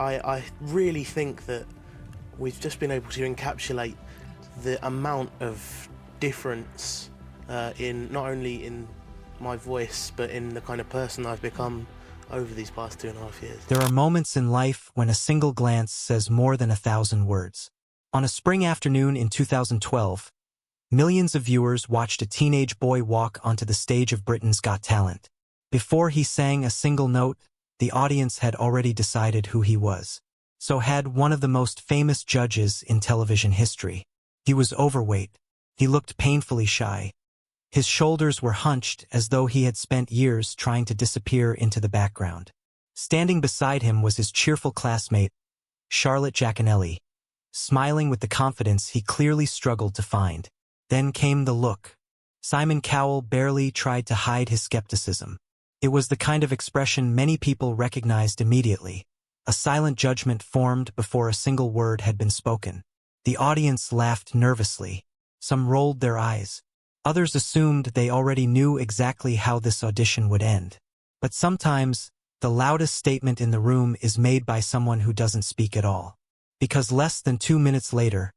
I really think that we've just been able to encapsulate the amount of difference in not only in my voice but in the kind of person I've become over these past 2.5 years. There are moments in life when a single glance says more than 1,000 words. On a spring afternoon in 2012, millions of viewers watched a teenage boy walk onto the stage of Britain's Got Talent. Before he sang a single note, the audience had already decided who he was. So had one of the most famous judges in television history. He was overweight. He looked painfully shy. His shoulders were hunched as though he had spent years trying to disappear into the background. Standing beside him was his cheerful classmate, Charlotte Giaconelli, smiling with the confidence he clearly struggled to find. Then came the look. Simon Cowell barely tried to hide his skepticism. It was the kind of expression many people recognized immediately. A silent judgment formed before a single word had been spoken. The audience laughed nervously. Some rolled their eyes. Others assumed they already knew exactly how this audition would end. But sometimes, the loudest statement in the room is made by someone who doesn't speak at all. Because less than 2 minutes later,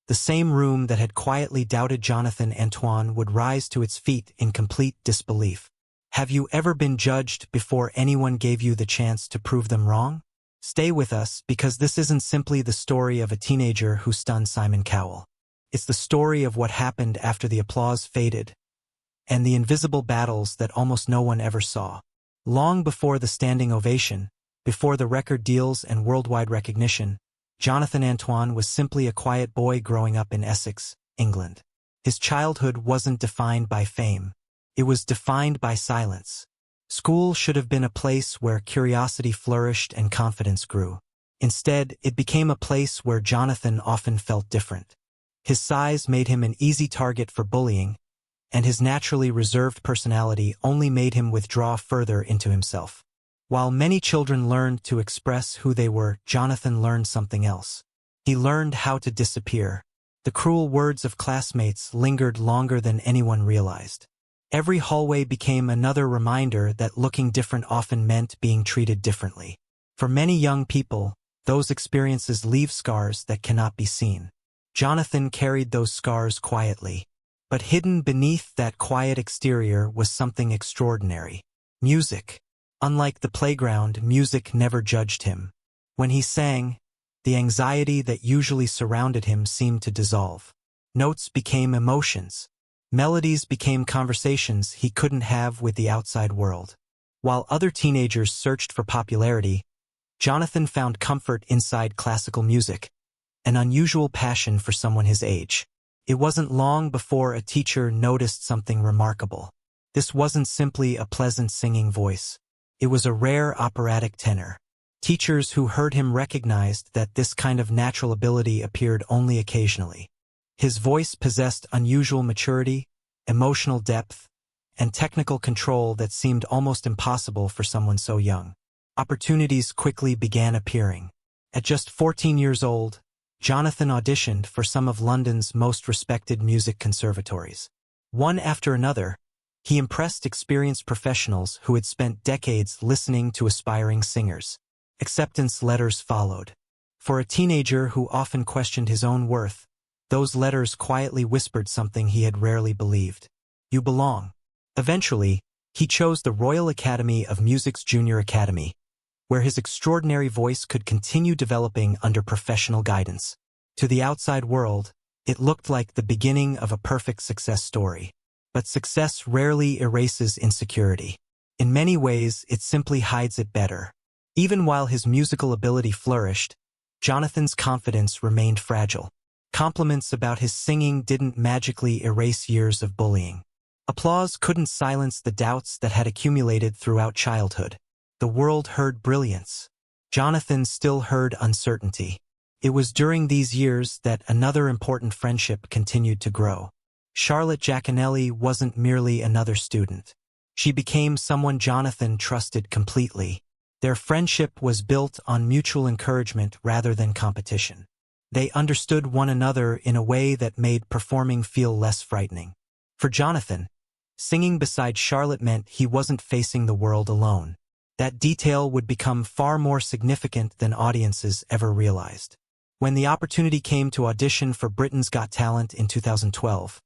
the same room that had quietly doubted Jonathan Antoine would rise to its feet in complete disbelief. Have you ever been judged before anyone gave you the chance to prove them wrong? Stay with us, because this isn't simply the story of a teenager who stunned Simon Cowell. It's the story of what happened after the applause faded, and the invisible battles that almost no one ever saw. Long before the standing ovation, before the record deals and worldwide recognition, Jonathan Antoine was simply a quiet boy growing up in Essex, England. His childhood wasn't defined by fame. It was defined by silence. School should have been a place where curiosity flourished and confidence grew. Instead, it became a place where Jonathan often felt different. His size made him an easy target for bullying, and his naturally reserved personality only made him withdraw further into himself. While many children learned to express who they were, Jonathan learned something else. He learned how to disappear. The cruel words of classmates lingered longer than anyone realized. Every hallway became another reminder that looking different often meant being treated differently. For many young people, those experiences leave scars that cannot be seen. Jonathan carried those scars quietly. But hidden beneath that quiet exterior was something extraordinary. Music. Unlike the playground, music never judged him. When he sang, the anxiety that usually surrounded him seemed to dissolve. Notes became emotions. Melodies became conversations he couldn't have with the outside world. While other teenagers searched for popularity, Jonathan found comfort inside classical music, an unusual passion for someone his age. It wasn't long before a teacher noticed something remarkable. This wasn't simply a pleasant singing voice. It was a rare operatic tenor. Teachers who heard him recognized that this kind of natural ability appeared only occasionally. His voice possessed unusual maturity, emotional depth, and technical control that seemed almost impossible for someone so young. Opportunities quickly began appearing. At just 14 years old, Jonathan auditioned for some of London's most respected music conservatories. One after another, he impressed experienced professionals who had spent decades listening to aspiring singers. Acceptance letters followed. For a teenager who often questioned his own worth, those letters quietly whispered something he had rarely believed. You belong. Eventually, he chose the Royal Academy of Music's Junior Academy, where his extraordinary voice could continue developing under professional guidance. To the outside world, it looked like the beginning of a perfect success story. But success rarely erases insecurity. In many ways, it simply hides it better. Even while his musical ability flourished, Jonathan's confidence remained fragile. Compliments about his singing didn't magically erase years of bullying. Applause couldn't silence the doubts that had accumulated throughout childhood. The world heard brilliance. Jonathan still heard uncertainty. It was during these years that another important friendship continued to grow. Charlotte Giaconelli wasn't merely another student. She became someone Jonathan trusted completely. Their friendship was built on mutual encouragement rather than competition. They understood one another in a way that made performing feel less frightening. For Jonathan, singing beside Charlotte meant he wasn't facing the world alone. That detail would become far more significant than audiences ever realized. When the opportunity came to audition for Britain's Got Talent in 2012,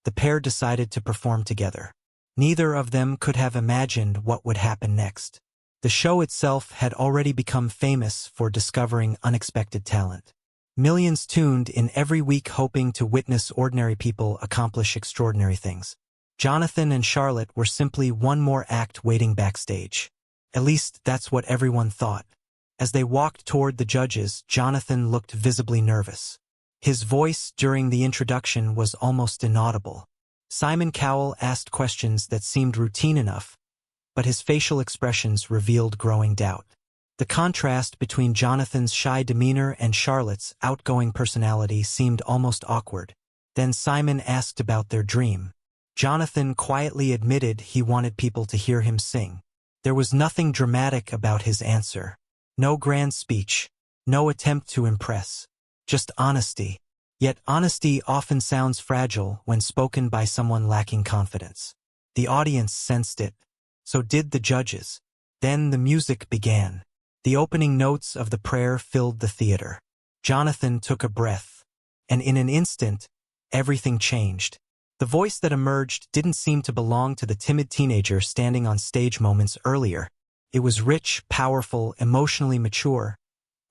the pair decided to perform together. Neither of them could have imagined what would happen next. The show itself had already become famous for discovering unexpected talent. Millions tuned in every week hoping to witness ordinary people accomplish extraordinary things. Jonathan and Charlotte were simply one more act waiting backstage. At least that's what everyone thought. As they walked toward the judges, Jonathan looked visibly nervous. His voice during the introduction was almost inaudible. Simon Cowell asked questions that seemed routine enough, but his facial expressions revealed growing doubt. The contrast between Jonathan's shy demeanor and Charlotte's outgoing personality seemed almost awkward. Then Simon asked about their dream. Jonathan quietly admitted he wanted people to hear him sing. There was nothing dramatic about his answer. No grand speech, no attempt to impress. Just honesty. Yet honesty often sounds fragile when spoken by someone lacking confidence. The audience sensed it. So did the judges. Then the music began. The opening notes of the prayer filled the theater. Jonathan took a breath, and in an instant, everything changed. The voice that emerged didn't seem to belong to the timid teenager standing on stage moments earlier. It was rich, powerful, emotionally mature,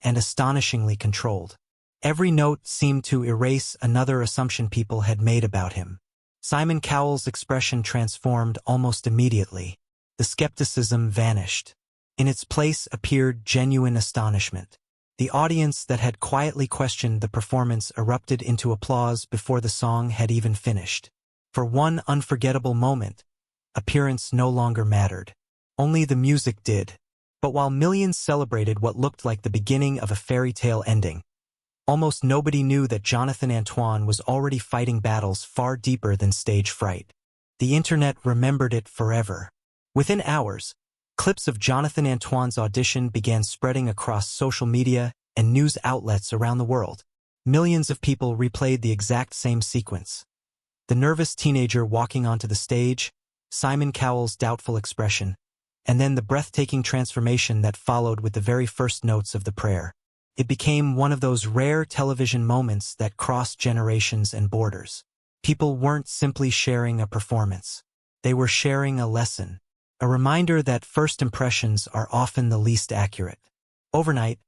and astonishingly controlled. Every note seemed to erase another assumption people had made about him. Simon Cowell's expression transformed almost immediately. The skepticism vanished. In its place appeared genuine astonishment. The audience that had quietly questioned the performance erupted into applause before the song had even finished. For one unforgettable moment, appearance no longer mattered. Only the music did. But while millions celebrated what looked like the beginning of a fairy tale ending, almost nobody knew that Jonathan Antoine was already fighting battles far deeper than stage fright. The internet remembered it forever. Within hours, clips of Jonathan Antoine's audition began spreading across social media and news outlets around the world. Millions of people replayed the exact same sequence. The nervous teenager walking onto the stage, Simon Cowell's doubtful expression, and then the breathtaking transformation that followed with the very first notes of the prayer. It became one of those rare television moments that crossed generations and borders. People weren't simply sharing a performance. They were sharing a lesson. A reminder that first impressions are often the least accurate. Overnight,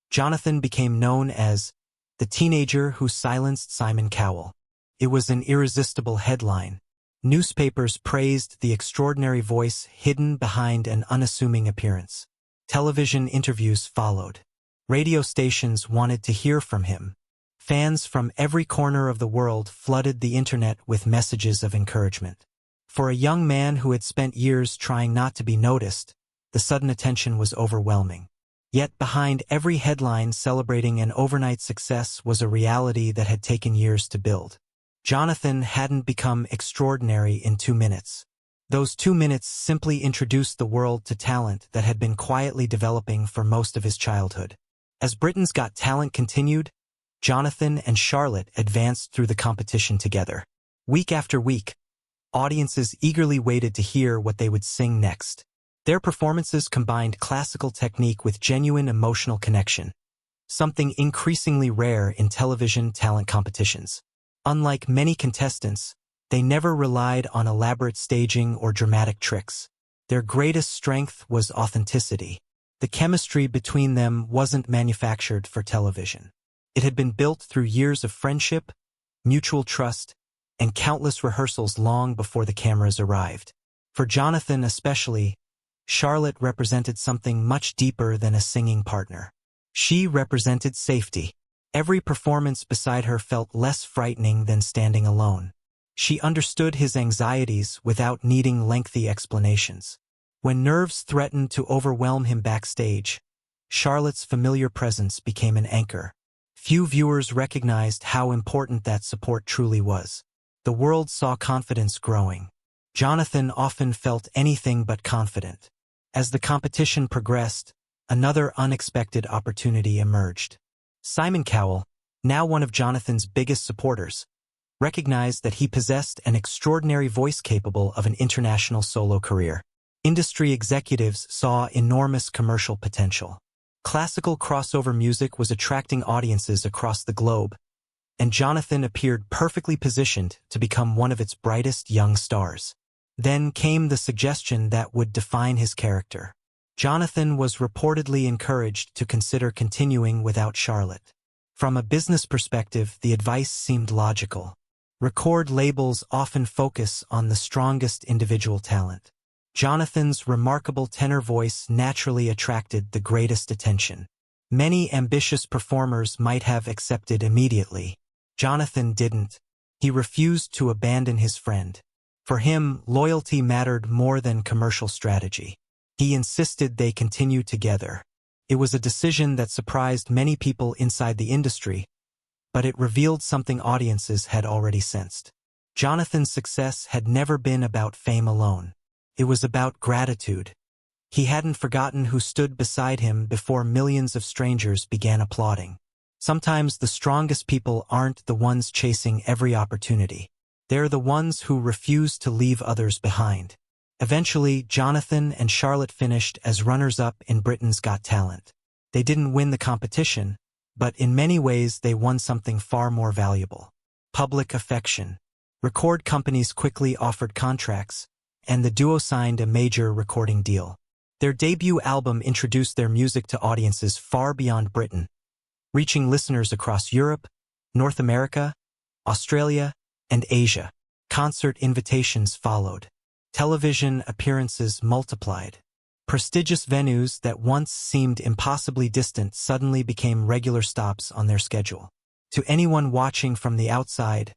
Jonathan became known as the teenager who silenced Simon Cowell. It was an irresistible headline. Newspapers praised the extraordinary voice hidden behind an unassuming appearance. Television interviews followed. Radio stations wanted to hear from him. Fans from every corner of the world flooded the internet with messages of encouragement. For a young man who had spent years trying not to be noticed, the sudden attention was overwhelming. Yet behind every headline celebrating an overnight success was a reality that had taken years to build. Jonathan hadn't become extraordinary in 2 minutes. Those 2 minutes simply introduced the world to talent that had been quietly developing for most of his childhood. As Britain's Got Talent continued, Jonathan and Charlotte advanced through the competition together. Week after week, audiences eagerly waited to hear what they would sing next. Their performances combined classical technique with genuine emotional connection, something increasingly rare in television talent competitions. Unlike many contestants, they never relied on elaborate staging or dramatic tricks. Their greatest strength was authenticity. The chemistry between them wasn't manufactured for television. It had been built through years of friendship, mutual trust, and countless rehearsals long before the cameras arrived. For Jonathan especially, Charlotte represented something much deeper than a singing partner. She represented safety. Every performance beside her felt less frightening than standing alone. She understood his anxieties without needing lengthy explanations. When nerves threatened to overwhelm him backstage, Charlotte's familiar presence became an anchor. Few viewers recognized how important that support truly was. The world saw confidence growing. Jonathan often felt anything but confident. As the competition progressed, another unexpected opportunity emerged. Simon Cowell, now one of Jonathan's biggest supporters, recognized that he possessed an extraordinary voice capable of an international solo career. Industry executives saw enormous commercial potential. Classical crossover music was attracting audiences across the globe, and Jonathan appeared perfectly positioned to become one of its brightest young stars. Then came the suggestion that would define his character. Jonathan was reportedly encouraged to consider continuing without Charlotte. From a business perspective, the advice seemed logical. Record labels often focus on the strongest individual talent. Jonathan's remarkable tenor voice naturally attracted the greatest attention. Many ambitious performers might have accepted immediately. Jonathan didn't. He refused to abandon his friend. For him, loyalty mattered more than commercial strategy. He insisted they continue together. It was a decision that surprised many people inside the industry, but it revealed something audiences had already sensed. Jonathan's success had never been about fame alone. It was about gratitude. He hadn't forgotten who stood beside him before millions of strangers began applauding. Sometimes the strongest people aren't the ones chasing every opportunity. They're the ones who refuse to leave others behind. Eventually, Jonathan and Charlotte finished as runners-up in Britain's Got Talent. They didn't win the competition, but in many ways they won something far more valuable: public affection. Record companies quickly offered contracts, and the duo signed a major recording deal. Their debut album introduced their music to audiences far beyond Britain, reaching listeners across Europe, North America, Australia, and Asia. Concert invitations followed. Television appearances multiplied. Prestigious venues that once seemed impossibly distant suddenly became regular stops on their schedule. To anyone watching from the outside,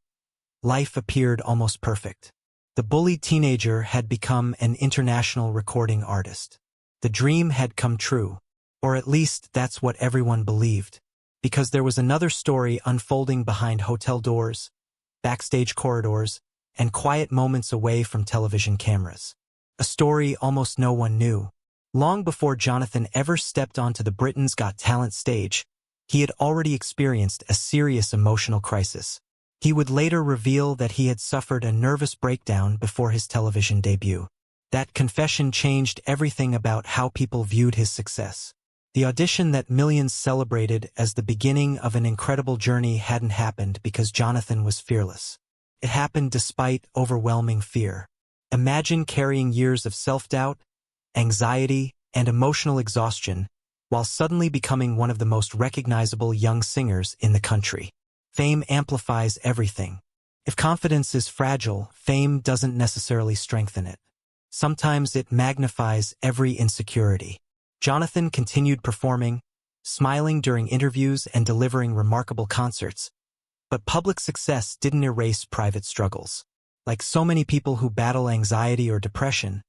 life appeared almost perfect. The bullied teenager had become an international recording artist. The dream had come true, or at least that's what everyone believed, because there was another story unfolding behind hotel doors, backstage corridors, and quiet moments away from television cameras. A story almost no one knew. Long before Jonathan ever stepped onto the Britain's Got Talent stage, he had already experienced a serious emotional crisis. He would later reveal that he had suffered a nervous breakdown before his television debut. That confession changed everything about how people viewed his success. The audition that millions celebrated as the beginning of an incredible journey hadn't happened because Jonathan was fearless. It happened despite overwhelming fear. Imagine carrying years of self-doubt, anxiety, and emotional exhaustion while suddenly becoming one of the most recognizable young singers in the country. Fame amplifies everything. If confidence is fragile, fame doesn't necessarily strengthen it. Sometimes it magnifies every insecurity. Jonathan continued performing, smiling during interviews and delivering remarkable concerts. But public success didn't erase private struggles. Like so many people who battle anxiety or depression,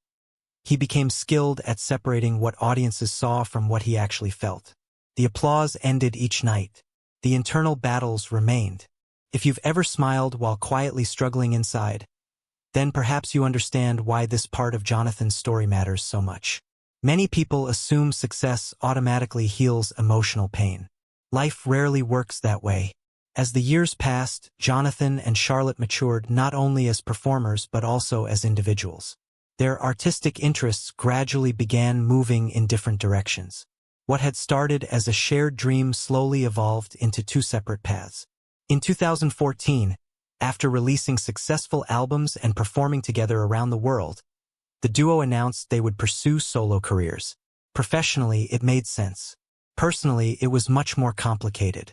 he became skilled at separating what audiences saw from what he actually felt. The applause ended each night. The internal battles remained. If you've ever smiled while quietly struggling inside, then perhaps you understand why this part of Jonathan's story matters so much. Many people assume success automatically heals emotional pain. Life rarely works that way. As the years passed, Jonathan and Charlotte matured not only as performers but also as individuals. Their artistic interests gradually began moving in different directions. What had started as a shared dream slowly evolved into two separate paths. In 2014, after releasing successful albums and performing together around the world, the duo announced they would pursue solo careers. Professionally, it made sense. Personally, it was much more complicated.